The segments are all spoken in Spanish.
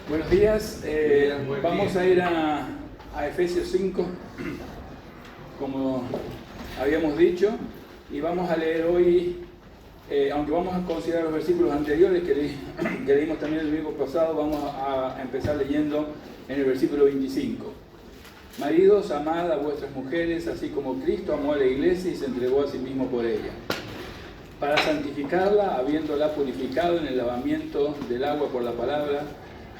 Buenos días, vamos a ir a Efesios 5, como habíamos dicho, y vamos a leer hoy, aunque vamos a considerar los versículos anteriores que leímos también el domingo pasado, vamos a empezar leyendo en el versículo 25. Maridos, amad a vuestras mujeres, así como Cristo amó a la iglesia y se entregó a sí mismo por ella, para santificarla, habiéndola purificado en el lavamiento del agua por la palabra,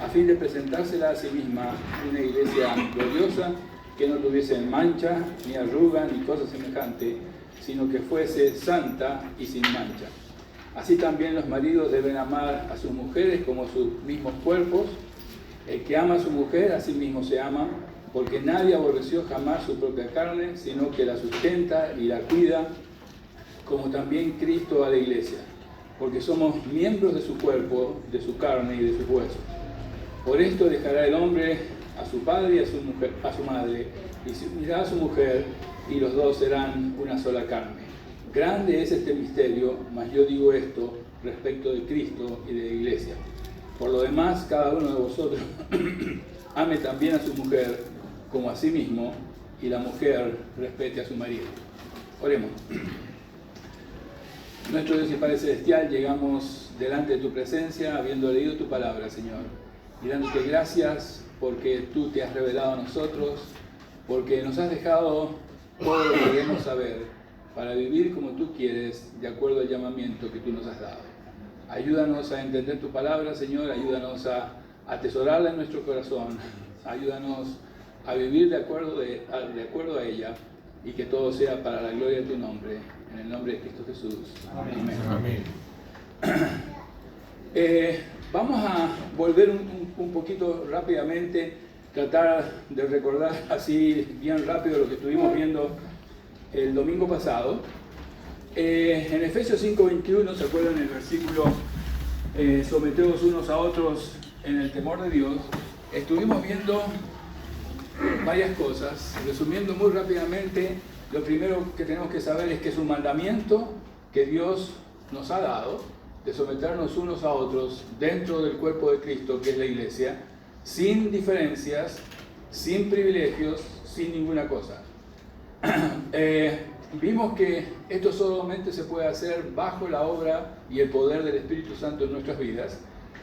a fin de presentársela a sí misma una iglesia gloriosa, que no tuviese mancha, ni arruga, ni cosa semejante, sino que fuese santa y sin mancha. Así también los maridos deben amar a sus mujeres como sus mismos cuerpos. El que ama a su mujer, a sí mismo se ama, porque nadie aborreció jamás su propia carne, sino que la sustenta y la cuida, como también Cristo a la iglesia, porque somos miembros de su cuerpo, de su carne y de sus huesos. Por esto dejará el hombre a su padre y a su madre, y se unirá a su mujer, y los dos serán una sola carne. Grande es este misterio, mas yo digo esto respecto de Cristo y de la iglesia. Por lo demás, cada uno de vosotros ame también a su mujer como a sí mismo, y la mujer respete a su marido. Oremos. Nuestro Dios y Padre Celestial, llegamos delante de tu presencia habiendo leído tu palabra, Señor, y dándote gracias porque tú te has revelado a nosotros, porque nos has dejado todo lo que debemos saber para vivir como tú quieres, de acuerdo al llamamiento que tú nos has dado. Ayúdanos a entender tu palabra, Señor, ayúdanos a atesorarla en nuestro corazón, ayúdanos a vivir de acuerdo a ella, y que todo sea para la gloria de tu nombre, en el nombre de Cristo Jesús. Amén. Amén. Vamos a volver un poquito rápidamente, tratar de recordar así bien rápido lo que estuvimos viendo el domingo pasado. En Efesios 5:21, ¿se acuerdan el versículo? Someteos unos a otros en el temor de Dios. Estuvimos viendo varias cosas. Resumiendo muy rápidamente, lo primero que tenemos que saber es que es un mandamiento que Dios nos ha dado, de someternos unos a otros dentro del cuerpo de Cristo, que es la iglesia, sin diferencias, sin privilegios, sin ninguna cosa. Vimos que esto solamente se puede hacer bajo la obra y el poder del Espíritu Santo en nuestras vidas.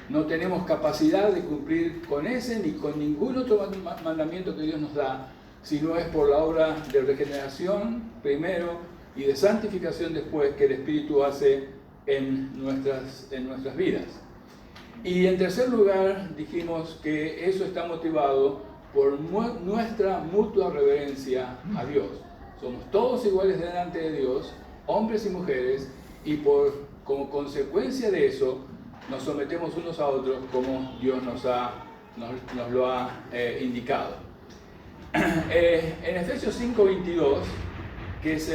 No tenemos capacidad de cumplir con ese ni con ningún otro mandamiento que Dios nos da, si no es por la obra de regeneración primero y de santificación después que el Espíritu hace en nuestras vidas. Y en tercer lugar dijimos que eso está motivado por nuestra mutua reverencia a Dios. Somos todos iguales delante de Dios, hombres y mujeres, y como consecuencia de eso nos sometemos unos a otros como Dios nos lo ha indicado. En Efesios 5:22, que es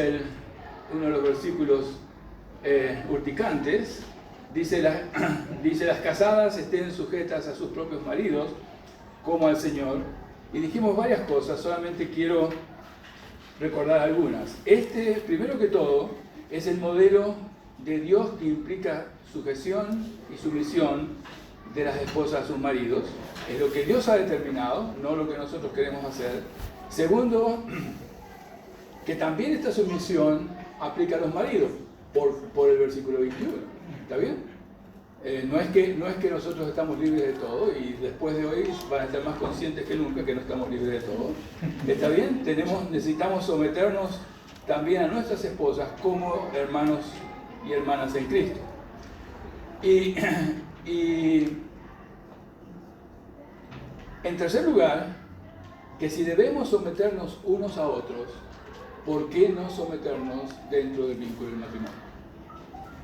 uno de los versículos urticantes, dice las casadas estén sujetas a sus propios maridos como al Señor, y dijimos varias cosas, solamente quiero recordar algunas. Primero que todo, es el modelo de Dios que implica sujeción y sumisión de las esposas a sus maridos. Es lo que Dios ha determinado, no lo que nosotros queremos hacer. Segundo, que también esta sumisión aplica a los maridos, por el versículo 21. ¿Está bien? No es que nosotros estamos libres de todo, y después de hoy van a estar más conscientes que nunca que no estamos libres de todo. ¿Está bien? Necesitamos someternos también a nuestras esposas como hermanos y hermanas en Cristo. Y en tercer lugar, que si debemos someternos unos a otros, ¿por qué no someternos dentro del vínculo del matrimonio?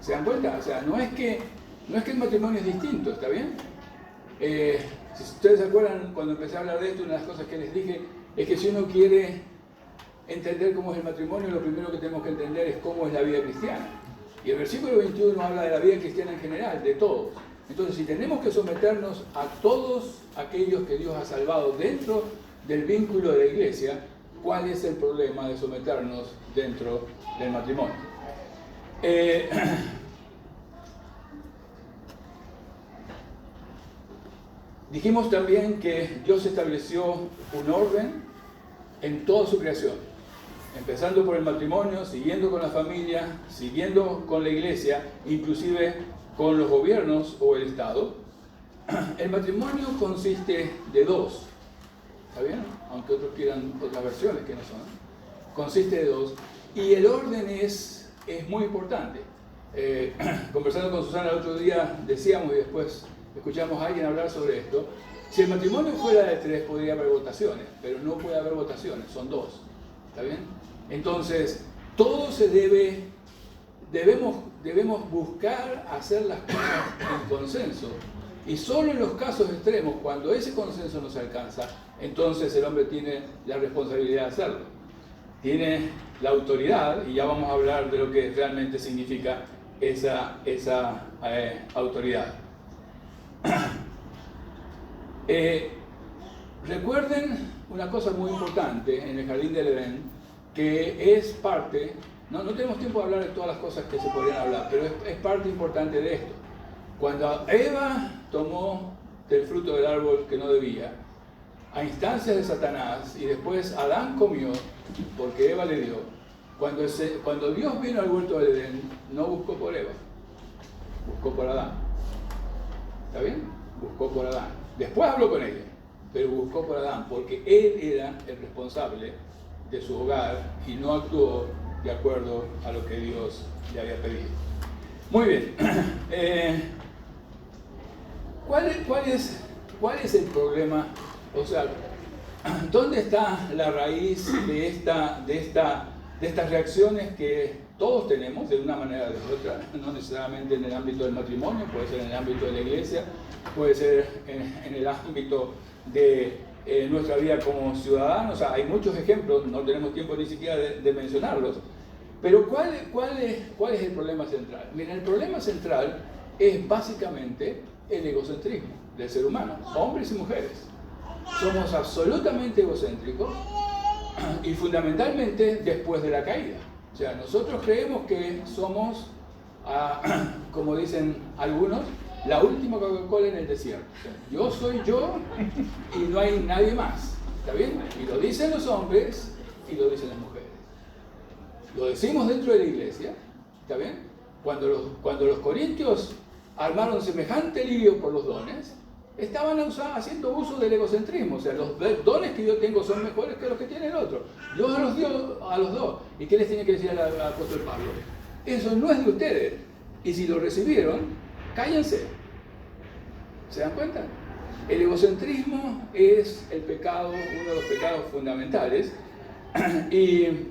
¿Se dan cuenta? O sea, no es que el matrimonio es distinto, ¿está bien? Si ustedes se acuerdan, cuando empecé a hablar de esto, una de las cosas que les dije es que si uno quiere entender cómo es el matrimonio, lo primero que tenemos que entender es cómo es la vida cristiana. Y el versículo 21 habla de la vida cristiana en general, de todos. Entonces, si tenemos que someternos a todos aquellos que Dios ha salvado dentro del vínculo de la iglesia, ¿cuál es el problema de someternos dentro del matrimonio? Dijimos también que Dios estableció un orden en toda su creación, empezando por el matrimonio, siguiendo con la familia, siguiendo con la iglesia, inclusive con los gobiernos o el Estado. El matrimonio consiste de dos, ¿está bien? Aunque otros quieran otras versiones que no son. Consiste de dos, y el orden es muy importante. Conversando con Susana el otro día, decíamos, y después escuchamos a alguien hablar sobre esto, si el matrimonio fuera de tres podría haber votaciones, pero no puede haber votaciones, son dos, ¿está bien? Entonces, todo se debemos buscar hacer las cosas en consenso, y solo en los casos extremos, cuando ese consenso no se alcanza, entonces el hombre tiene la responsabilidad de hacerlo, tiene la autoridad, y ya vamos a hablar de lo que realmente significa esa autoridad. Recuerden una cosa muy importante en el Jardín del Edén, que es parte, no tenemos tiempo de hablar de todas las cosas que se podrían hablar, pero es parte importante de esto. Cuando Eva tomó del fruto del árbol que no debía, a instancias de Satanás, y después Adán comió, porque Eva le dio, cuando Dios vino al huerto del Edén, no buscó por Eva, buscó por Adán. ¿Está bien? Buscó por Adán. Después habló con ella, pero buscó por Adán, porque él era el responsable de su hogar y no actuó de acuerdo a lo que Dios le había pedido. Muy bien. ¿Cuál es el problema? O sea, ¿dónde está la raíz de estas reacciones que todos tenemos de una manera o de otra? No necesariamente en el ámbito del matrimonio, puede ser en el ámbito de la iglesia, puede ser en el ámbito de nuestra vida como ciudadanos. O sea, hay muchos ejemplos, no tenemos tiempo ni siquiera de mencionarlos. Pero ¿cuál es el problema central? Miren, el problema central es básicamente el egocentrismo del ser humano, hombres y mujeres. Somos absolutamente egocéntricos, y fundamentalmente después de la caída. O sea, nosotros creemos que somos, como dicen algunos, la última Coca-Cola en el desierto. O sea, yo soy yo y no hay nadie más. ¿Está bien? Y lo dicen los hombres y lo dicen las mujeres. Lo decimos dentro de la iglesia. ¿Está bien? Cuando los corintios armaron semejante lío por los dones, estaban haciendo uso del egocentrismo. O sea, los dones que yo tengo son mejores que los que tiene el otro. Dios los dio a los dos. ¿Y qué les tiene que decir al apóstol Pablo? Eso no es de ustedes. Y si lo recibieron, cállense. ¿Se dan cuenta? El egocentrismo es el pecado, uno de los pecados fundamentales. Y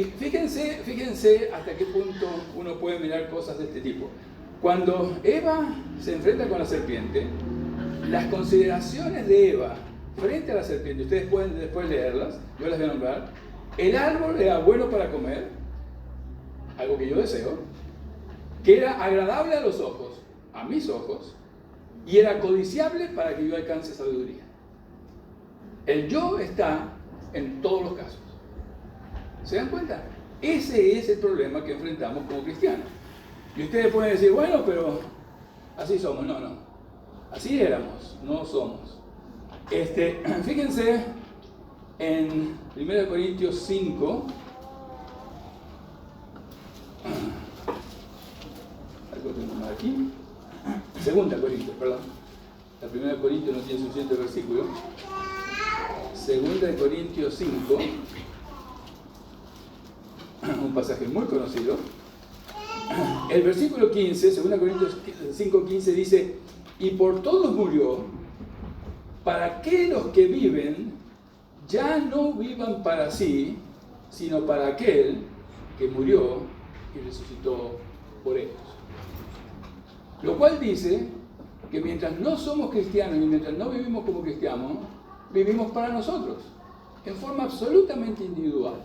fíjense hasta qué punto uno puede mirar cosas de este tipo. Cuando Eva se enfrenta con la serpiente, las consideraciones de Eva frente a la serpiente, ustedes pueden después leerlas, yo las voy a nombrar. El árbol era bueno para comer, algo que yo deseo, que era agradable a los ojos, a mis ojos, y era codiciable para que yo alcance sabiduría. El yo está en todos los casos. ¿Se dan cuenta? Ese es el problema que enfrentamos como cristianos. Y ustedes pueden decir, bueno, pero así somos. No. Así éramos, no somos. Fíjense en 1 Corintios 5. Algo tengo más aquí. 2 Corintios, perdón. La 1 Corintios no tiene suficiente versículo. 2 Corintios 5. Un pasaje muy conocido. El versículo 15, 2 Corintios 5:15 dice: y por todos murió, para que los que viven ya no vivan para sí, sino para aquel que murió y resucitó por ellos. Lo cual dice que mientras no somos cristianos y mientras no vivimos como cristianos, vivimos para nosotros, en forma absolutamente individual.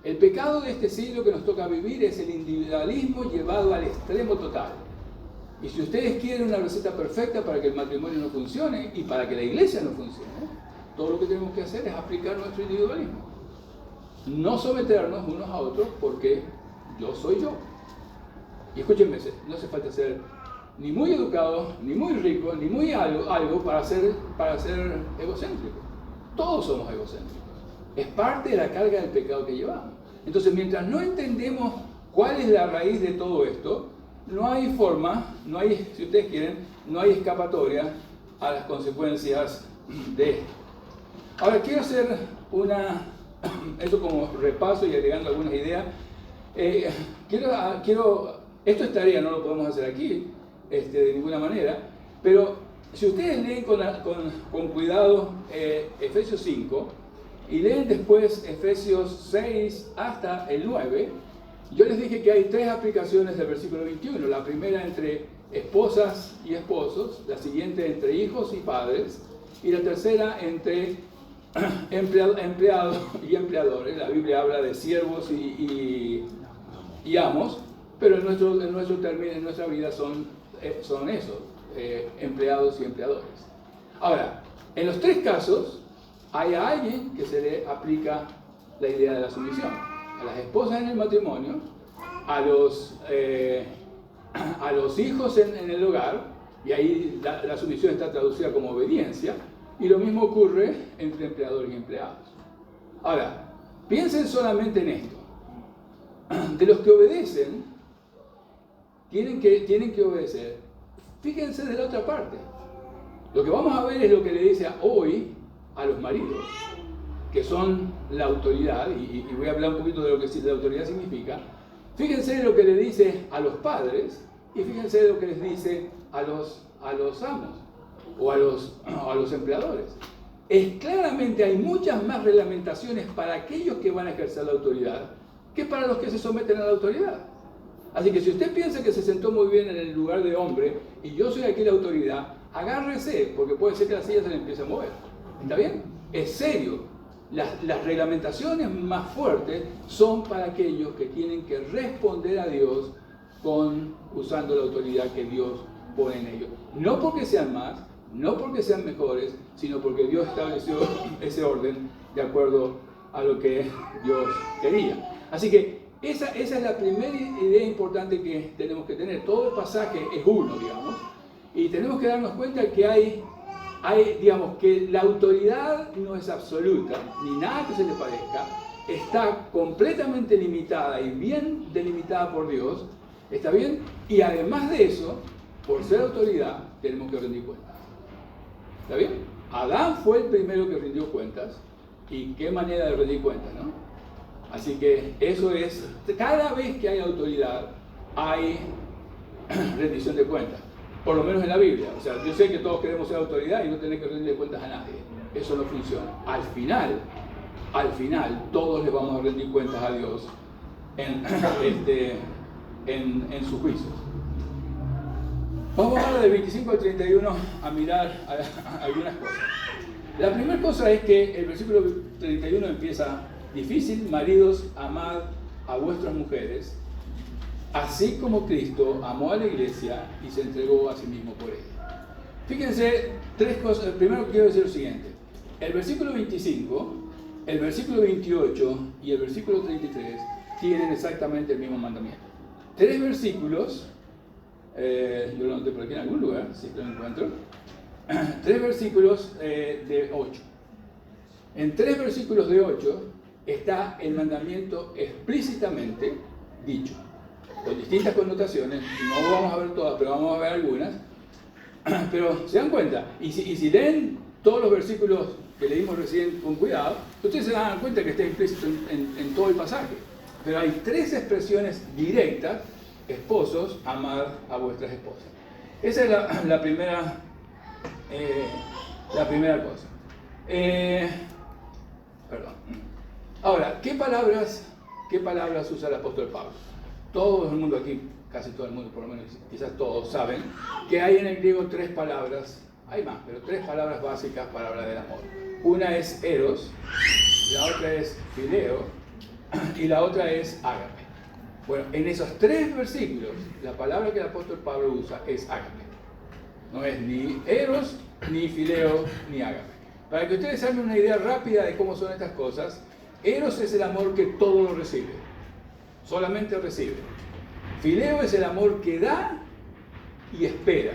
El pecado de este siglo que nos toca vivir es el individualismo llevado al extremo total. Y si ustedes quieren una receta perfecta para que el matrimonio no funcione y para que la iglesia no funcione, todo lo que tenemos que hacer es aplicar nuestro individualismo. No someternos unos a otros porque yo soy yo. Y escúchenme, no hace falta ser ni muy educado, ni muy rico, ni muy algo para ser egocéntrico. Todos somos egocéntricos. Es parte de la carga del pecado que llevamos. Entonces, mientras no entendemos cuál es la raíz de todo esto, no hay forma, no hay, si ustedes quieren, no hay escapatoria a las consecuencias de esto. Ahora, quiero hacer eso como repaso y agregando algunas ideas. Esto es tarea, no lo podemos hacer aquí, de ninguna manera, pero si ustedes leen con cuidado Efesios 5 y leen después Efesios 6 hasta el 9, yo les dije que hay 3 aplicaciones del versículo 21. La primera entre esposas y esposos, la siguiente entre hijos y padres, y la tercera entre empleados y empleadores. La Biblia habla de siervos y amos, pero en nuestra vida son eso, empleados y empleadores. Ahora, en los 3 casos, hay a alguien que se le aplica la idea de la sumisión. A las esposas en el matrimonio, a los hijos en el hogar, y ahí la sumisión está traducida como obediencia, y lo mismo ocurre entre empleadores y empleados. Ahora, piensen solamente en esto. De los que obedecen, tienen que obedecer. Fíjense de la otra parte. Lo que vamos a ver es lo que le dice hoy a los maridos, que son la autoridad, y voy a hablar un poquito de lo que la autoridad significa. Fíjense de lo que le dice a los padres, y fíjense de lo que les dice a los amos, o a los empleadores. Claramente hay muchas más reglamentaciones para aquellos que van a ejercer la autoridad, que para los que se someten a la autoridad. Así que si usted piensa que se sentó muy bien en el lugar de hombre, y yo soy aquí la autoridad, agárrese, porque puede ser que la silla se le empiece a mover. ¿Está bien? Es serio. Las reglamentaciones más fuertes son para aquellos que tienen que responder a Dios usando la autoridad que Dios pone en ellos. No porque sean más, no porque sean mejores, sino porque Dios estableció ese orden de acuerdo a lo que Dios quería. Así que esa es la primera idea importante que tenemos que tener. Todo el pasaje es uno, digamos, y tenemos que darnos cuenta que digamos, que la autoridad no es absoluta, ni nada que se le parezca, está completamente limitada y bien delimitada por Dios, ¿está bien? Y además de eso, por ser autoridad, tenemos que rendir cuentas. ¿Está bien? Adán fue el primero que rindió cuentas, y qué manera de rendir cuentas, ¿no? Así que eso es, cada vez que hay autoridad, hay rendición de cuentas. Por lo menos en la Biblia. O sea, yo sé que todos queremos ser autoridad y no tener que rendir cuentas a nadie. Eso no funciona. Al final, todos le vamos a rendir cuentas a Dios en sus juicios. Vamos ahora del 25 al 31 a mirar algunas cosas. La primera cosa es que el versículo 31 empieza: difícil, maridos, amad a vuestras mujeres, así como Cristo amó a la iglesia y se entregó a sí mismo por ella. Fíjense 3 cosas. Primero quiero decir lo siguiente. El versículo 25, el versículo 28 y el versículo 33 tienen exactamente el mismo mandamiento. 3 versículos, yo lo anoté por aquí en algún lugar, si lo encuentro. 3 versículos de 8. En 3 versículos de 8 está el mandamiento explícitamente dicho, con distintas connotaciones. No vamos a ver todas, pero vamos a ver algunas. Pero se dan cuenta, y si leen todos los versículos que leímos recién con cuidado, ustedes se dan cuenta que está implícito en todo el pasaje. Pero hay 3 expresiones directas: esposos, amad a vuestras esposas. Esa es la primera cosa. Perdón. Ahora, ¿qué palabras usa el apóstol Pablo? Todo el mundo aquí, casi todo el mundo, por lo menos quizás todos, saben que hay en el griego 3 palabras, hay más, pero 3 palabras básicas para hablar del amor. Una es eros, la otra es fileo y la otra es ágape. Bueno, en esos 3 versículos, la palabra que el apóstol Pablo usa es ágape. No es ni eros, ni fileo, ni ágape. Para que ustedes hagan una idea rápida de cómo son estas cosas, eros es el amor que todo lo recibe. Solamente recibe. Fileo es el amor que da y espera.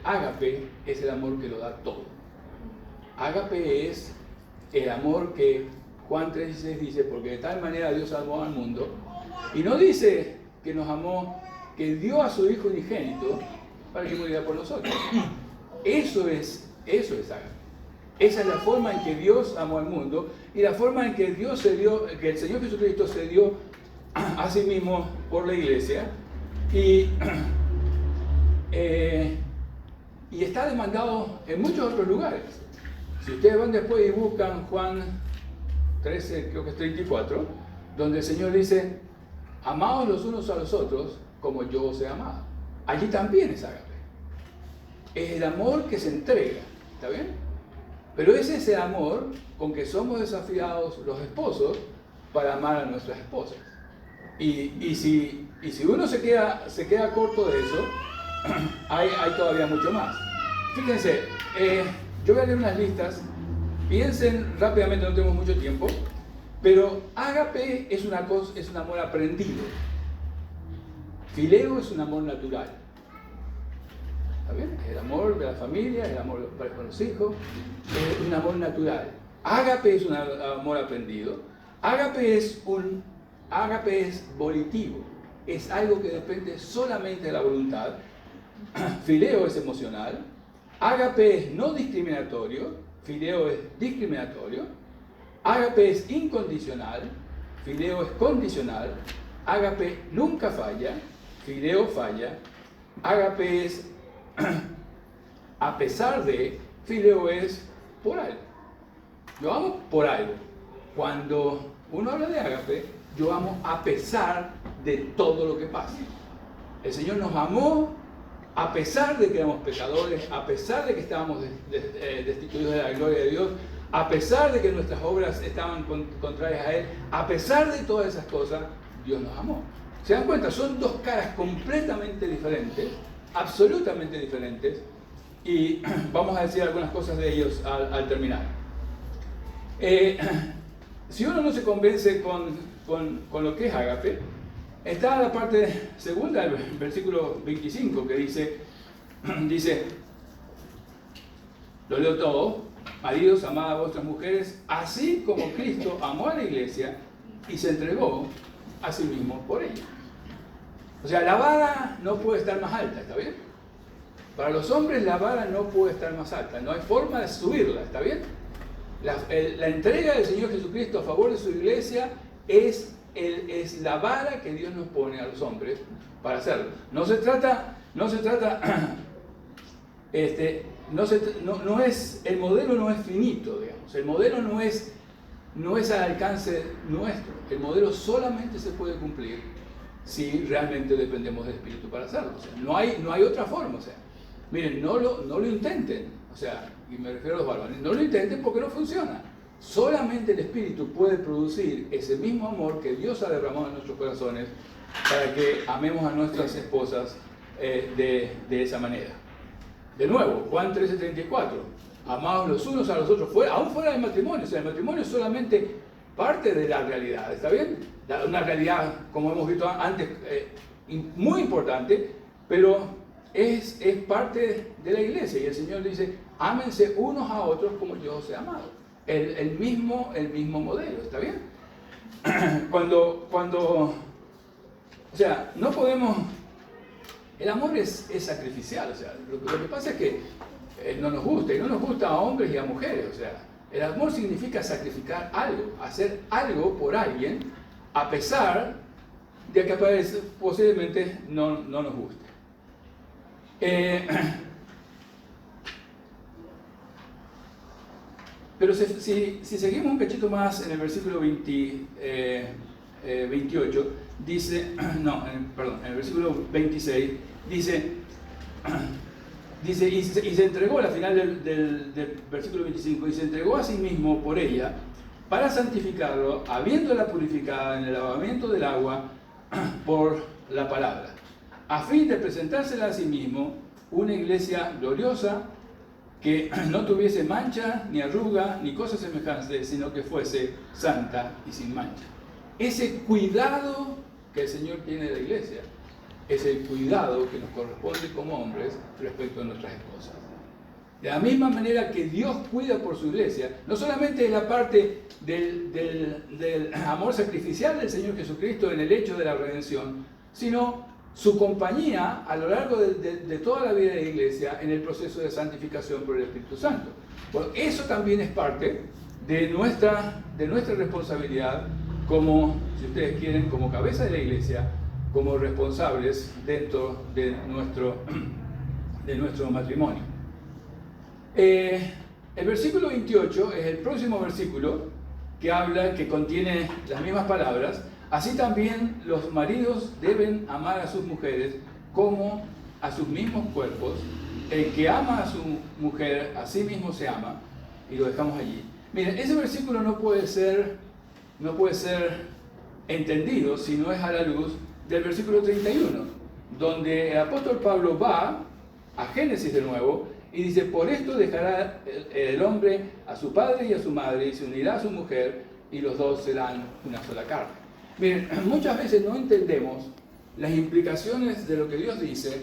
Ágape es el amor que lo da todo. Ágape es el amor que Juan 3:16 dice, porque de tal manera Dios amó al mundo, y no dice que nos amó, que dio a su Hijo unigénito para que muriera por nosotros. Eso es ágape. Esa es la forma en que Dios amó al mundo y la forma en que que el Señor Jesucristo se dio a sí mismo por la iglesia y está demandado en muchos otros lugares. Si ustedes van después y buscan Juan 13, creo que es 34, donde el Señor dice, amaos los unos a los otros como yo os he amado. Allí también es ágape. Es el amor que se entrega, ¿está bien? Pero ese es el amor con que somos desafiados los esposos para amar a nuestras esposas. Y si uno se queda corto de eso, hay todavía mucho más. Fíjense, yo voy a leer unas listas, piensen rápidamente, no tenemos mucho tiempo, pero ágape es un amor aprendido. Fileo es un amor natural. ¿Está bien? Es el amor de la familia, el amor con los hijos, es un amor natural. Ágape es un amor aprendido. Ágape es volitivo, es algo que depende solamente de la voluntad. Fileo es emocional. Ágape es no discriminatorio, fileo es discriminatorio. Ágape es incondicional, fileo es condicional. Ágape nunca falla, fileo falla. Ágape es a pesar de, fileo es por algo. Yo amo por algo. Cuando uno habla de ágape, yo amo a pesar de todo lo que pasa. El Señor nos amó a pesar de que éramos pecadores, a pesar de que estábamos destituidos de la gloria de Dios, a pesar de que nuestras obras estaban contrarias a Él, a pesar de todas esas cosas, Dios nos amó. ¿Se dan cuenta? Son dos caras completamente diferentes, absolutamente diferentes, y vamos a decir algunas cosas de ellos al terminar. Si uno no se convence con lo que es ágape, está la parte segunda del versículo 25 que dice, lo leo todo: maridos, amad a vuestras mujeres, así como Cristo amó a la iglesia y se entregó a sí mismo por ella. O sea, la vara no puede estar más alta, ¿está bien? Para los hombres la vara no puede estar más alta, no hay forma de subirla, ¿está bien? La entrega del Señor Jesucristo a favor de su iglesia es la vara que Dios nos pone a los hombres para hacerlo. El modelo no es finito, digamos. El modelo no es al alcance nuestro. El modelo solamente se puede cumplir si realmente dependemos del Espíritu para hacerlo. O sea, no hay otra forma. O sea, miren, no lo intenten. O sea, y me refiero a los varones, no lo intenten porque no funciona. Solamente el Espíritu puede producir ese mismo amor que Dios ha derramado en nuestros corazones para que amemos a nuestras esposas de esa manera. De nuevo, Juan 13:34, amados los unos a los otros, aún fuera del matrimonio. O sea, el matrimonio es solamente parte de la realidad, ¿está bien? Una realidad, como hemos visto antes, muy importante, pero es parte de la iglesia. Y el Señor dice, ámense unos a otros como yo os he amado. El mismo modelo, ¿está bien? O sea, no podemos... El amor es sacrificial, o sea, lo que pasa es que no nos gusta, y no nos gusta a hombres y a mujeres, o sea, el amor significa sacrificar algo, hacer algo por alguien, a pesar de que posiblemente no nos guste. Pero si seguimos un cachito más en el versículo 28, dice, en el versículo 26, dice, y se entregó al final del versículo 25, y se entregó a sí mismo por ella para santificarlo, habiéndola purificada en el lavamiento del agua por la palabra, a fin de presentársela a sí mismo una iglesia gloriosa, que no tuviese mancha, ni arruga, ni cosa semejante, sino que fuese santa y sin mancha. Ese cuidado que el Señor tiene de la iglesia es el cuidado que nos corresponde como hombres respecto a nuestras esposas. De la misma manera que Dios cuida por su iglesia, no solamente es la parte del amor sacrificial del Señor Jesucristo en el hecho de la redención, sino su compañía a lo largo de toda la vida de la iglesia en el proceso de santificación por el Espíritu Santo. Bueno, eso también es parte de nuestra responsabilidad como, si ustedes quieren, como cabeza de la iglesia, como responsables dentro de nuestro matrimonio. El versículo 28 es el próximo versículo que contiene las mismas palabras. Así también los maridos deben amar a sus mujeres como a sus mismos cuerpos. El que ama a su mujer, a sí mismo se ama. Y lo dejamos allí. Miren, ese versículo no puede ser entendido si no es a la luz del versículo 31, donde el apóstol Pablo va a Génesis de nuevo y dice: por esto dejará el hombre a su padre y a su madre y se unirá a su mujer y los dos serán una sola carne. Miren, muchas veces no entendemos las implicaciones de lo que Dios dice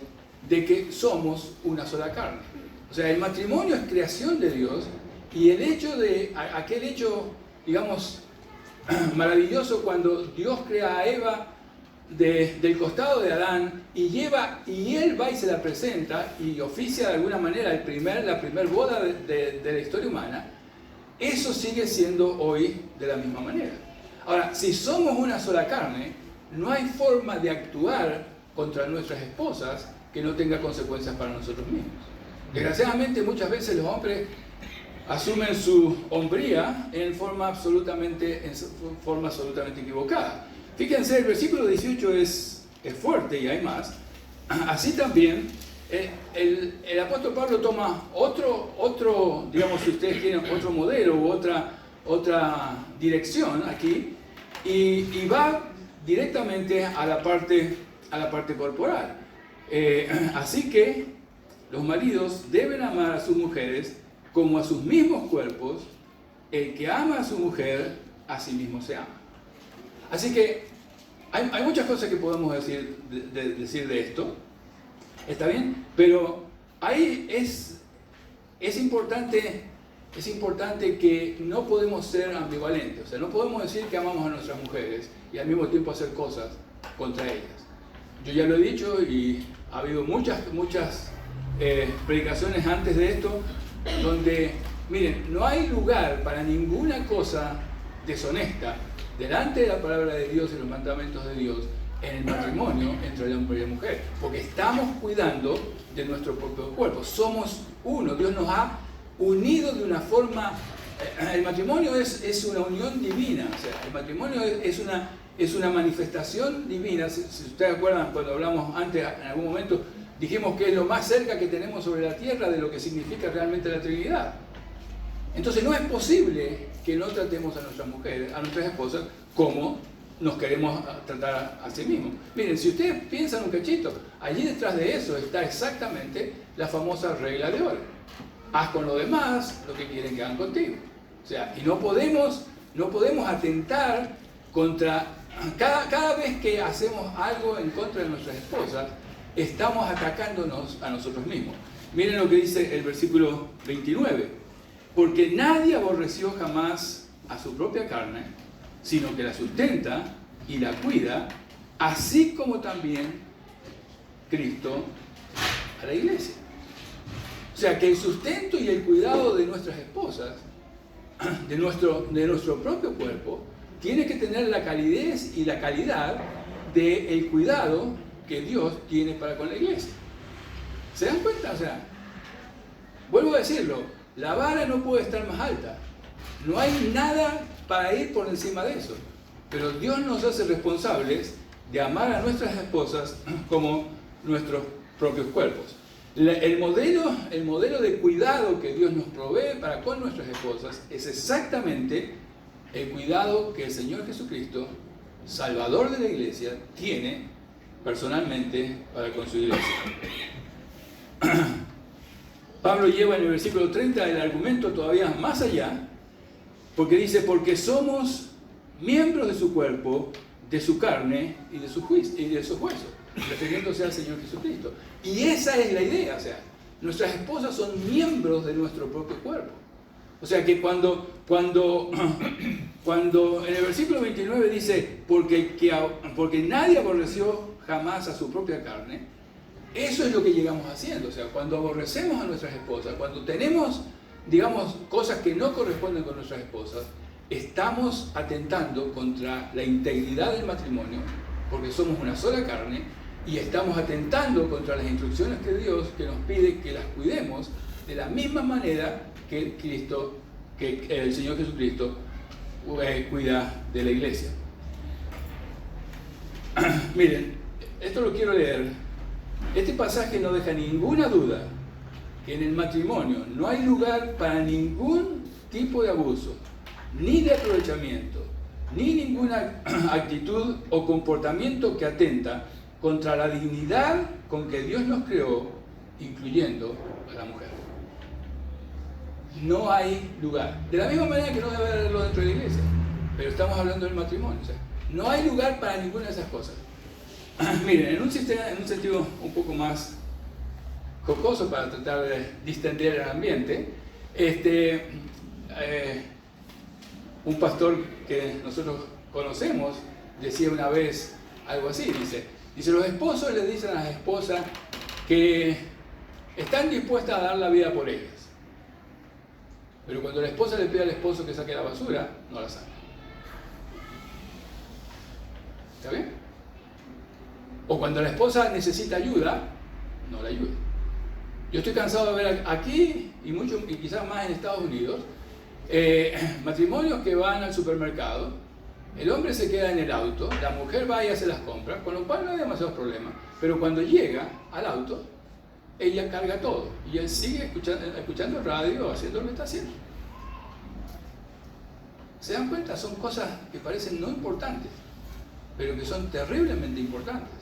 de que somos una sola carne. O sea, el matrimonio es creación de Dios y el hecho de, aquel hecho, digamos, maravilloso cuando Dios crea a Eva del costado de Adán y él va y se la presenta y oficia de alguna manera la primer boda de la historia humana, eso sigue siendo hoy de la misma manera. Ahora, si somos una sola carne, no hay forma de actuar contra nuestras esposas que no tenga consecuencias para nosotros mismos. Desgraciadamente, muchas veces los hombres asumen su hombría en forma absolutamente equivocada. Fíjense, el versículo 18 es fuerte y hay más. Así también, el apóstol Pablo toma otro, digamos, si ustedes quieren, otro modelo u otra dirección aquí y va directamente a la parte corporal. Así que los maridos deben amar a sus mujeres como a sus mismos cuerpos. El que ama a su mujer, a sí mismo se ama. Así que hay muchas cosas que podemos decir de esto, ¿está bien? Pero ahí es importante que no podemos ser ambivalentes. O sea, no podemos decir que amamos a nuestras mujeres y al mismo tiempo hacer cosas contra ellas. Yo ya lo he dicho y ha habido muchas predicaciones antes de esto donde, miren, no hay lugar para ninguna cosa deshonesta delante de la palabra de Dios y los mandamientos de Dios en el matrimonio entre el hombre y la mujer, porque estamos cuidando de nuestro propio cuerpo, somos uno, Dios nos ha unido de una forma, el matrimonio es una unión divina, o sea, el matrimonio es una manifestación divina. Si ustedes acuerdan cuando hablamos antes, en algún momento, dijimos que es lo más cerca que tenemos sobre la tierra de lo que significa realmente la Trinidad. Entonces no es posible que no tratemos a nuestras mujeres, a nuestras esposas, como nos queremos tratar a sí mismos. Miren, si ustedes piensan un cachito, allí detrás de eso está exactamente la famosa regla de oro. Haz con los demás lo que quieren que hagan contigo. O sea, y no podemos atentar contra... Cada vez que hacemos algo en contra de nuestras esposas, estamos atacándonos a nosotros mismos. Miren lo que dice el versículo 29. Porque nadie aborreció jamás a su propia carne, sino que la sustenta y la cuida, así como también Cristo a la iglesia. O sea, que el sustento y el cuidado de nuestras esposas, de nuestro propio cuerpo, tiene que tener la calidez y la calidad del cuidado que Dios tiene para con la iglesia. ¿Se dan cuenta? O sea, vuelvo a decirlo, la vara no puede estar más alta. No hay nada para ir por encima de eso. Pero Dios nos hace responsables de amar a nuestras esposas como nuestros propios cuerpos. El modelo de cuidado que Dios nos provee para con nuestras esposas es exactamente el cuidado que el Señor Jesucristo, Salvador de la iglesia, tiene personalmente para con su iglesia. Pablo lleva en el versículo 30 el argumento todavía más allá, porque dice: porque somos miembros de su cuerpo, de su carne y de sus huesos. refiriéndose al Señor Jesucristo. Y esa es la idea, o sea, nuestras esposas son miembros de nuestro propio cuerpo. O sea que cuando en el versículo 29 dice, porque nadie aborreció jamás a su propia carne, eso es lo que llegamos haciendo. O sea, cuando aborrecemos a nuestras esposas, cuando tenemos, digamos, cosas que no corresponden con nuestras esposas, estamos atentando contra la integridad del matrimonio, porque somos una sola carne, y estamos atentando contra las instrucciones que Dios que nos pide que las cuidemos de la misma manera que el Señor Jesucristo cuida de la iglesia. Miren, esto lo quiero leer. Este pasaje no deja ninguna duda que en el matrimonio no hay lugar para ningún tipo de abuso, ni de aprovechamiento, ni ninguna actitud o comportamiento que atenta contra la dignidad con que Dios nos creó, incluyendo a la mujer. No hay lugar. De la misma manera que no debe haberlo dentro de la iglesia, pero estamos hablando del matrimonio. O sea, no hay lugar para ninguna de esas cosas. Miren, en un sentido un poco más jocoso para tratar de distender el ambiente, un pastor que nosotros conocemos decía una vez algo así, dice, los esposos le dicen a las esposas que están dispuestas a dar la vida por ellas, pero cuando la esposa le pide al esposo que saque la basura, no la saca. ¿Está bien? O cuando la esposa necesita ayuda, no la ayuda. Yo estoy cansado de ver aquí, y quizás más en Estados Unidos, matrimonios que van al supermercado, el hombre se queda en el auto, la mujer va y hace las compras, con lo cual no hay demasiados problemas, pero cuando llega al auto, ella carga todo, y él sigue escuchando radio, haciendo lo que está haciendo. ¿Se dan cuenta? Son cosas que parecen no importantes, pero que son terriblemente importantes.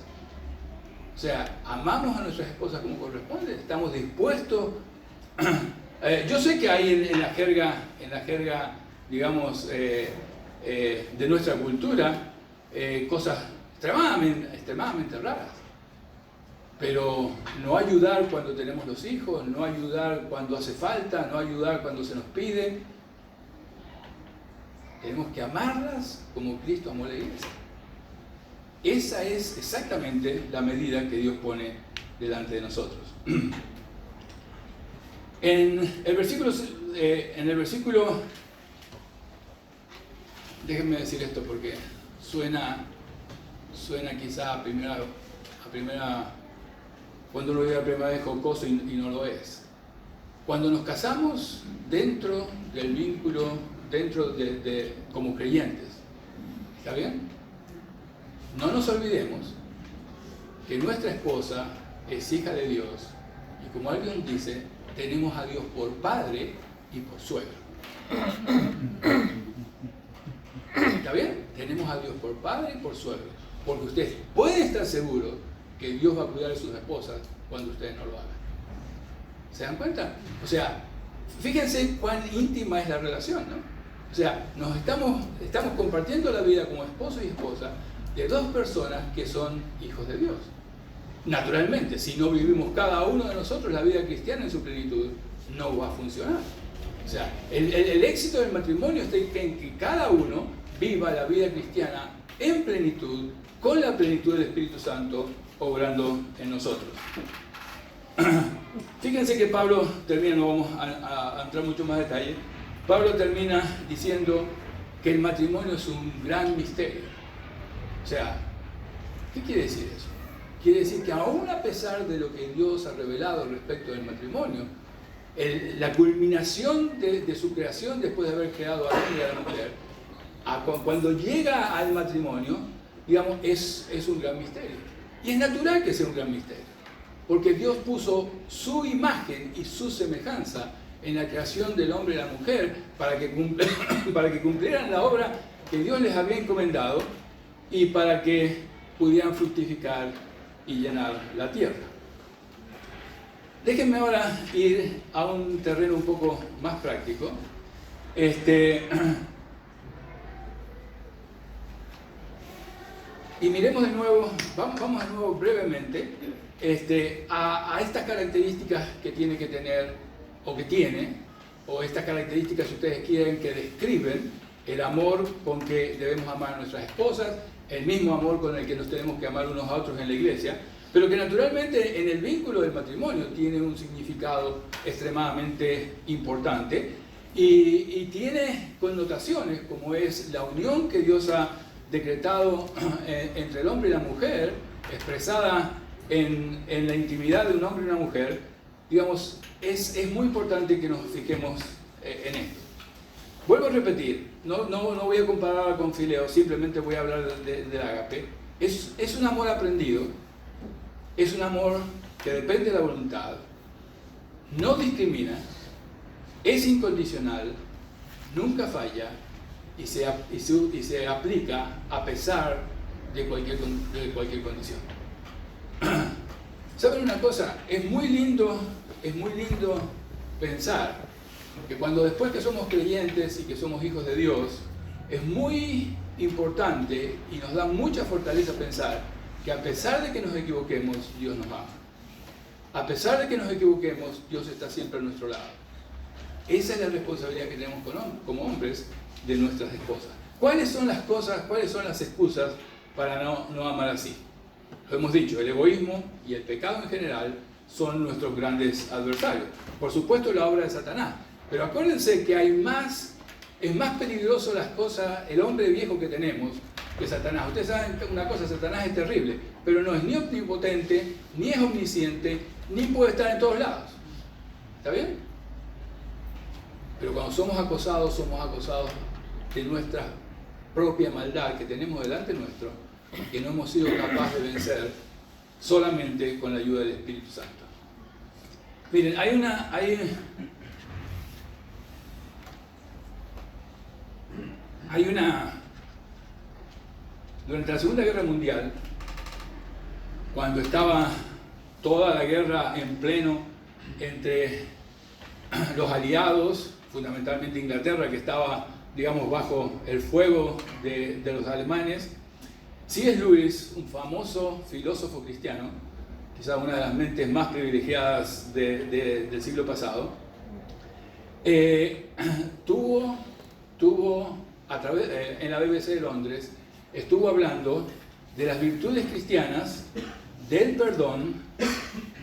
O sea, amamos a nuestras esposas como corresponde, estamos dispuestos. Yo sé que hay en la jerga, digamos, de nuestra cultura, cosas extremadamente raras. Pero no ayudar cuando tenemos los hijos, no ayudar cuando hace falta, no ayudar cuando se nos pide. Tenemos que amarlas como Cristo amó a la iglesia. Esa es exactamente la medida que Dios pone delante de nosotros. En el versículo, déjenme decir esto porque suena quizá a primera, cuando uno ve a primera vez jocoso y no lo es. Cuando nos casamos dentro del vínculo, como creyentes, ¿está bien? No nos olvidemos que nuestra esposa es hija de Dios y, como alguien dice, tenemos a Dios por padre y por suegro. ¿Está bien? Tenemos a Dios por padre y por suegro, porque ustedes pueden estar seguros que Dios va a cuidar de sus esposas cuando ustedes no lo hagan. ¿Se dan cuenta? O sea, fíjense cuán íntima es la relación, ¿no? O sea, estamos compartiendo la vida como esposo y esposa de dos personas que son hijos de Dios. Naturalmente, si no vivimos cada uno de nosotros la vida cristiana en su plenitud, no va a funcionar. O sea, el éxito del matrimonio está en que cada uno viva la vida cristiana en plenitud, con la plenitud del Espíritu Santo obrando en nosotros. Fíjense que Pablo termina, no vamos a entrar mucho más detalle, Pablo termina diciendo que el matrimonio es un gran misterio. O sea, ¿qué quiere decir eso? Quiere decir que aún a pesar de lo que Dios ha revelado respecto del matrimonio, la culminación de su creación después de haber creado al hombre y a la mujer, cuando llega al matrimonio, digamos, es un gran misterio. Y es natural que sea un gran misterio, porque Dios puso su imagen y su semejanza en la creación del hombre y la mujer para que cumplieran la obra que Dios les había encomendado y para que pudieran fructificar y llenar la tierra. Déjenme ahora ir a un terreno un poco más práctico. Y miremos de nuevo, vamos de nuevo brevemente a estas características que tiene que tener, o que tiene, o estas características, si ustedes quieren, que describen el amor con que debemos amar a nuestras esposas, el mismo amor con el que nos tenemos que amar unos a otros en la iglesia, pero que naturalmente en el vínculo del matrimonio tiene un significado extremadamente importante y tiene connotaciones como es la unión que Dios ha decretado entre el hombre y la mujer, expresada en la intimidad de un hombre y una mujer. Digamos, es muy importante que nos fijemos en esto. Vuelvo a repetir, no voy a compararla con Fileo, simplemente voy a hablar del ágape. Es un amor aprendido, es un amor que depende de la voluntad, no discrimina, es incondicional, nunca falla y se aplica a pesar de cualquier condición. ¿Saben una cosa? Es muy lindo pensar que cuando después que somos creyentes y que somos hijos de Dios, es muy importante y nos da mucha fortaleza pensar que a pesar de que nos equivoquemos, Dios nos ama. A pesar de que nos equivoquemos, Dios está siempre a nuestro lado. Esa es la responsabilidad que tenemos como hombres de nuestras esposas. ¿Cuáles son las cosas, cuáles son las excusas para no amar así? Lo hemos dicho, el egoísmo y el pecado en general son nuestros grandes adversarios. Por supuesto, la obra de Satanás. Pero acuérdense que es más peligroso las cosas, el hombre viejo que tenemos, que Satanás. Ustedes saben una cosa, Satanás es terrible, pero no es ni omnipotente, ni es omnisciente, ni puede estar en todos lados. ¿Está bien? Pero cuando somos acosados de nuestra propia maldad que tenemos delante nuestro, que no hemos sido capaces de vencer solamente con la ayuda del Espíritu Santo. Miren, durante la Segunda Guerra Mundial, cuando estaba toda la guerra en pleno entre los aliados, fundamentalmente Inglaterra, que estaba, digamos, bajo el fuego de los alemanes, C.S. Lewis, un famoso filósofo cristiano, quizá una de las mentes más privilegiadas del siglo pasado, en la BBC de Londres, estuvo hablando de las virtudes cristianas, del perdón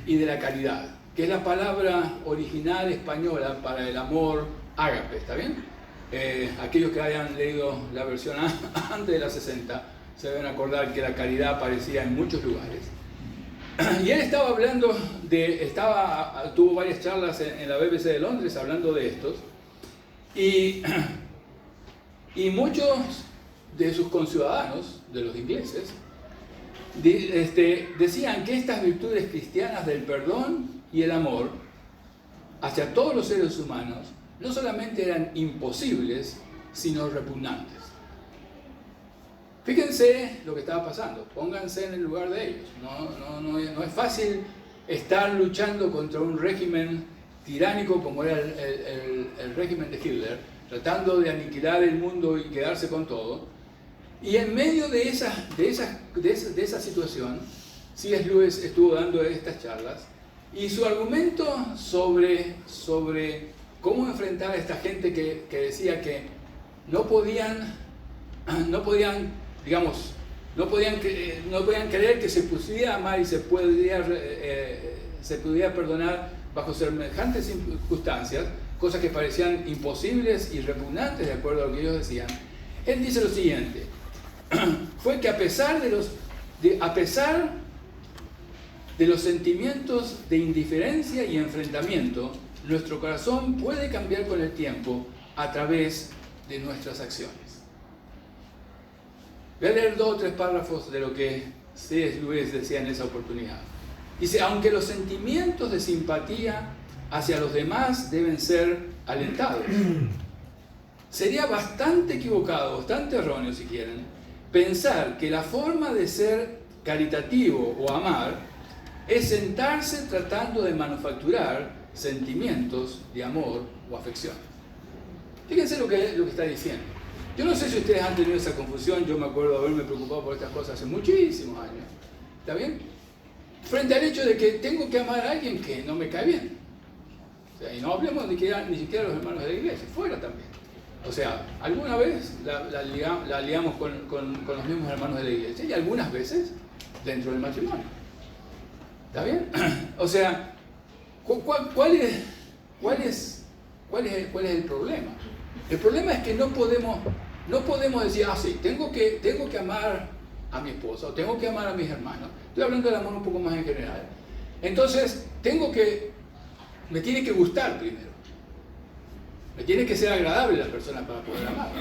y de la caridad, que es la palabra original española para el amor ágape, ¿está bien? Aquellos que hayan leído la versión antes de la 60 se deben acordar que la caridad aparecía en muchos lugares. Y él estaba hablando tuvo varias charlas en la BBC de Londres hablando de estos, y muchos de sus conciudadanos, de los ingleses, decían que estas virtudes cristianas del perdón y el amor hacia todos los seres humanos no solamente eran imposibles, sino repugnantes. Fíjense lo que estaba pasando, pónganse en el lugar de ellos. No es fácil estar luchando contra un régimen tiránico como era el régimen de Hitler, tratando de aniquilar el mundo y quedarse con todo. Y en medio de esa situación, C.S. Lewis estuvo dando estas charlas, y su argumento sobre cómo enfrentar a esta gente que decía que no podían creer que se pudiera amar y se pudiera perdonar bajo semejantes circunstancias, cosas que parecían imposibles y repugnantes de acuerdo a lo que ellos decían. Él dice lo siguiente: fue que a pesar de los sentimientos de indiferencia y enfrentamiento, nuestro corazón puede cambiar con el tiempo a través de nuestras acciones. Voy a leer 2 o 3 párrafos de lo que C.S. Lewis decía en esa oportunidad. Dice: aunque los sentimientos de simpatía hacia los demás deben ser alentados, sería bastante equivocado, bastante erróneo si quieren, pensar que la forma de ser caritativo o amar es sentarse tratando de manufacturar sentimientos de amor o afección. Fíjense lo que está diciendo. Yo no sé si ustedes han tenido esa confusión, yo me acuerdo de haberme preocupado por estas cosas hace muchísimos años. ¿Está bien? Frente al hecho de que tengo que amar a alguien que no me cae bien. O sea, y no hablemos ni siquiera de los hermanos de la iglesia, fuera también. O sea, alguna vez la liamos con los mismos hermanos de la iglesia y algunas veces dentro del matrimonio. ¿Está bien? O sea, ¿cuál es el problema? El problema es que no podemos decir, sí, tengo que amar a mi esposa o tengo que amar a mis hermanos. Estoy hablando del amor un poco más en general. Entonces, me tiene que gustar primero. Me tiene que ser agradable la persona para poder amar.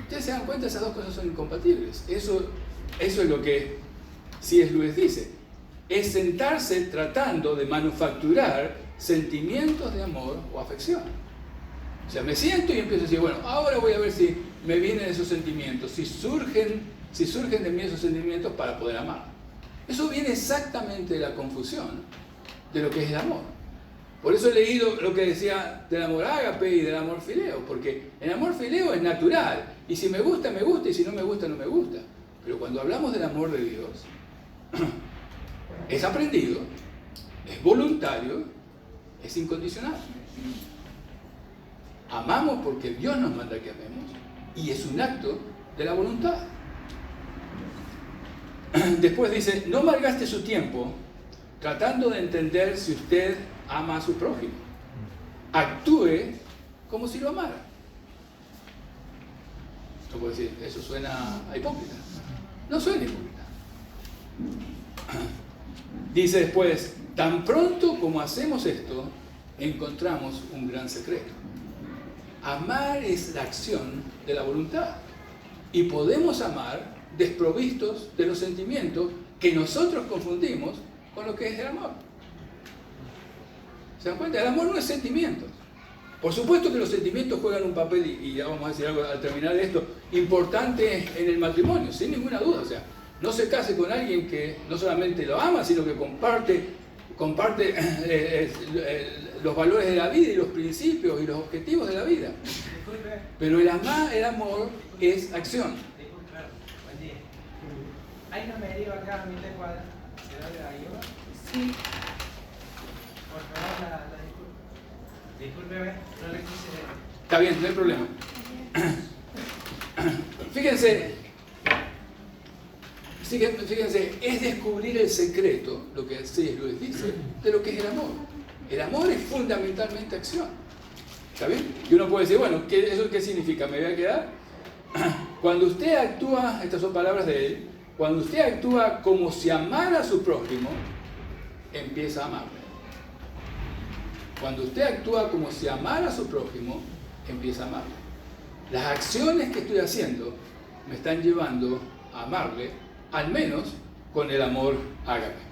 Ustedes se dan cuenta, esas dos cosas son incompatibles. Eso es lo que C.S. Lewis dice. Es sentarse tratando de manufacturar sentimientos de amor o afección. O sea, me siento y empiezo a decir, bueno, ahora voy a ver si me vienen esos sentimientos, si surgen de mí esos sentimientos para poder amar. Eso viene exactamente de la confusión de lo que es el amor. Por eso he leído lo que decía del amor ágape y del amor fileo, porque el amor fileo es natural, y si me gusta, me gusta, y si no me gusta, no me gusta. Pero cuando hablamos del amor de Dios, es aprendido, es voluntario, es incondicional. Amamos porque Dios nos manda que amemos, y es un acto de la voluntad. Después dice, no malgaste su tiempo tratando de entender si usted ama a su prójimo. Actúe como si lo amara. No puedo decir, eso suena a hipócrita. No suena hipócrita. Dice después, tan pronto como hacemos esto, encontramos un gran secreto. Amar es la acción de la voluntad. Y podemos amar desprovistos de los sentimientos que nosotros confundimos con lo que es el amor. ¿Se dan cuenta? El amor no es sentimientos. Por supuesto que los sentimientos juegan un papel, y ya vamos a decir algo al terminar de esto, importante en el matrimonio, sin ninguna duda. O sea, no se case con alguien que no solamente lo ama, sino que comparte los valores de la vida y los principios y los objetivos de la vida. Pero el amor es acción. ¿Hay una medida acá a mitad de cuadra? ¿Se da de la ayuda? Sí. Por favor, la disculpe. Discúlpeme, no le quise... Está bien, no hay problema. Fíjense, es descubrir el secreto, lo que C.S. Lewis dice, de lo que es el amor. El amor es fundamentalmente acción. ¿Está bien? Y uno puede decir, bueno, ¿eso qué significa? ¿Me voy a quedar? Cuando usted actúa, estas son palabras de él, cuando usted actúa como si amara a su prójimo, empieza a amarle. Cuando usted actúa como si amara a su prójimo, empieza a amarle. Las acciones que estoy haciendo me están llevando a amarle, al menos con el amor ágape.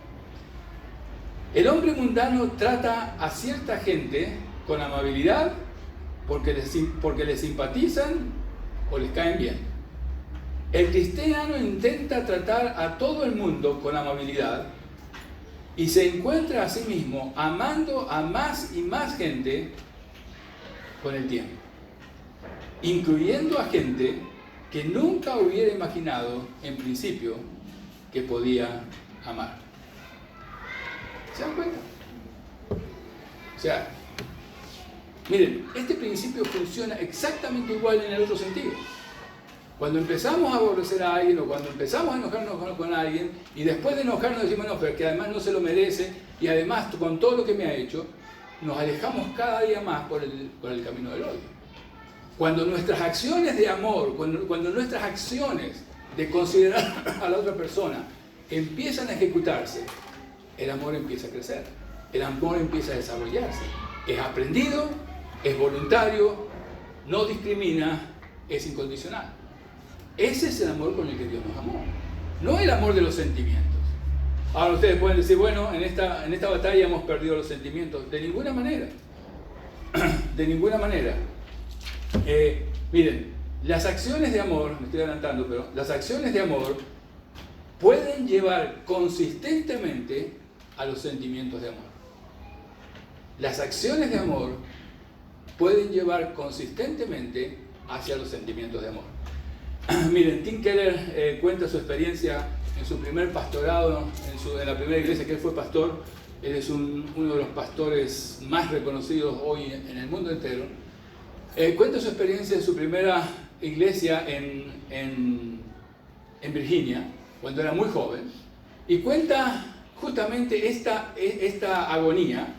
El hombre mundano trata a cierta gente con amabilidad porque les simpatizan o les caen bien. El cristiano intenta tratar a todo el mundo con amabilidad y se encuentra a sí mismo amando a más y más gente con el tiempo, incluyendo a gente que nunca hubiera imaginado en principio que podía amar. ¿Se dan cuenta? O sea, miren, este principio funciona exactamente igual en el otro sentido. Cuando empezamos a aborrecer a alguien o cuando empezamos a enojarnos con alguien y después de enojarnos decimos, no, pero que además no se lo merece y además con todo lo que me ha hecho, nos alejamos cada día más por el camino del odio. Cuando nuestras acciones de amor, cuando nuestras acciones de considerar a la otra persona empiezan a ejecutarse, el amor empieza a crecer, el amor empieza a desarrollarse. Es aprendido, es voluntario, no discrimina, es incondicional. Ese es el amor con el que Dios nos amó, no el amor de los sentimientos. Ahora ustedes pueden decir, bueno, en esta batalla hemos perdido los sentimientos. De ninguna manera. De ninguna manera. Miren, las acciones de amor, me estoy adelantando, pero las acciones de amor pueden llevar consistentemente a los sentimientos de amor. Las acciones de amor pueden llevar consistentemente hacia los sentimientos de amor. Miren, Tim Keller cuenta su experiencia en su primer pastorado, en la primera iglesia que él fue pastor. Él es uno de los pastores más reconocidos hoy en el mundo entero. Cuenta su experiencia en su primera iglesia en Virginia, cuando era muy joven, y cuenta justamente esta agonía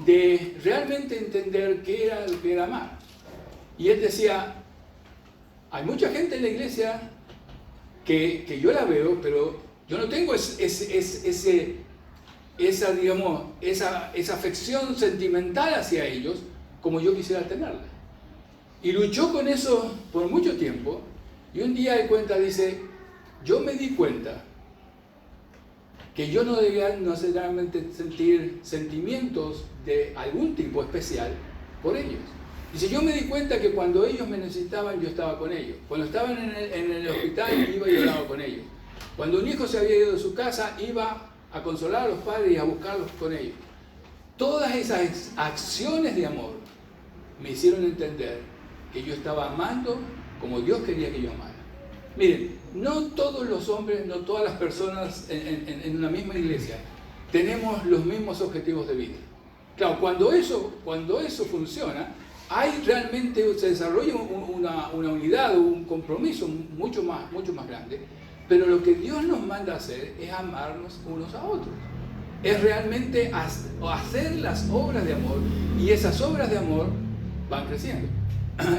de realmente entender qué era lo que era amar. Y él decía, hay mucha gente en la iglesia que yo la veo, pero yo no tengo esa afección sentimental hacia ellos como yo quisiera tenerla. Y luchó con eso por mucho tiempo, y un día él cuenta, dice, yo me di cuenta que yo no debía necesariamente sentir sentimientos de algún tipo especial por ellos. Dice, yo me di cuenta que cuando ellos me necesitaban, yo estaba con ellos. Cuando estaban en el hospital, iba y hablaba con ellos. Cuando un hijo se había ido de su casa, iba a consolar a los padres y a buscarlos con ellos. Todas esas acciones de amor me hicieron entender que yo estaba amando como Dios quería que yo amara. Miren, no todos los hombres, no todas las personas en una misma iglesia tenemos los mismos objetivos de vida. Claro, cuando eso funciona, se desarrolla una unidad, un compromiso mucho más grande, pero lo que Dios nos manda a hacer es amarnos unos a otros. Es realmente hacer las obras de amor, y esas obras de amor van creciendo.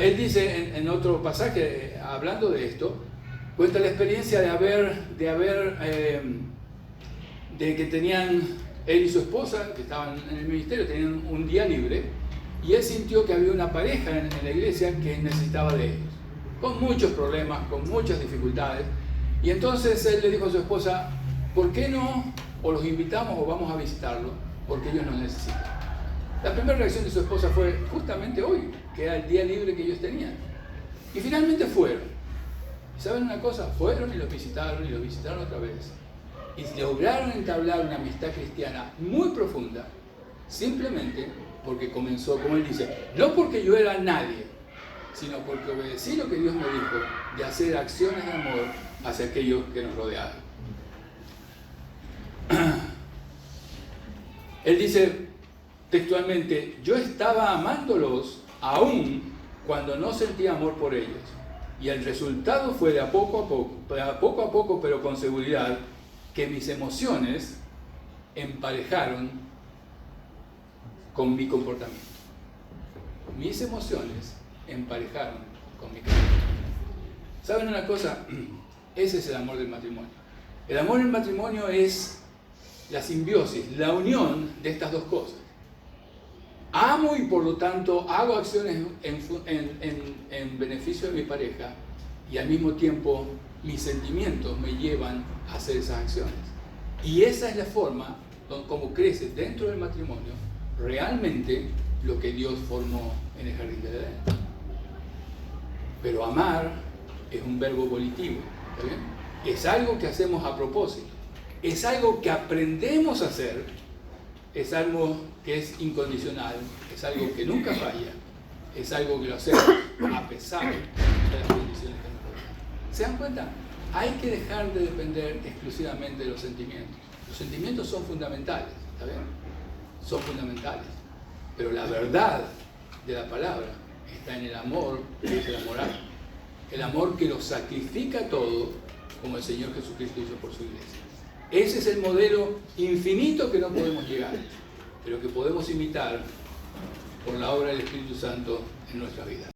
Él dice en otro pasaje, hablando de esto, cuenta la experiencia de que tenían él y su esposa, que estaban en el ministerio, tenían un día libre, y él sintió que había una pareja en la iglesia que necesitaba de ellos, con muchos problemas, con muchas dificultades. Y entonces él le dijo a su esposa, ¿por qué no o los invitamos o vamos a visitarlos? Porque ellos nos necesitan. La primera reacción de su esposa fue justamente hoy, que era el día libre que ellos tenían. Y finalmente fueron. ¿Y saben una cosa? Fueron y los visitaron otra vez. Y lograron entablar una amistad cristiana muy profunda, simplemente porque comenzó, como él dice, no porque yo era nadie, sino porque obedecí lo que Dios me dijo de hacer acciones de amor hacia aquellos que nos rodeaban. Él dice textualmente, yo estaba amándolos aún cuando no sentía amor por ellos. Y el resultado fue de a poco a poco, pero con seguridad, que mis emociones emparejaron con mi comportamiento. Mis emociones emparejaron con mi comportamiento. ¿Saben una cosa? Ese es el amor del matrimonio. El amor del matrimonio es la simbiosis, la unión de estas dos cosas. Amo y por lo tanto hago acciones en beneficio de mi pareja, y al mismo tiempo mis sentimientos me llevan a hacer esas acciones. Y esa es la forma como crece dentro del matrimonio realmente lo que Dios formó en el jardín del Edén. Pero amar es un verbo volitivo, ¿está bien? Es algo que hacemos a propósito, es algo que aprendemos a hacer, es algo que es incondicional, es algo que nunca falla, es algo que lo hacemos a pesar de las condiciones que nos rodean. ¿Se dan cuenta? Hay que dejar de depender exclusivamente de los sentimientos. Los sentimientos son fundamentales, ¿está bien? Son fundamentales. Pero la verdad de la palabra está en el amor, que es el amor, el amor que lo sacrifica todo, como el Señor Jesucristo hizo por su iglesia. Ese es el modelo infinito que no podemos llegar, pero que podemos imitar por la obra del Espíritu Santo en nuestra vida.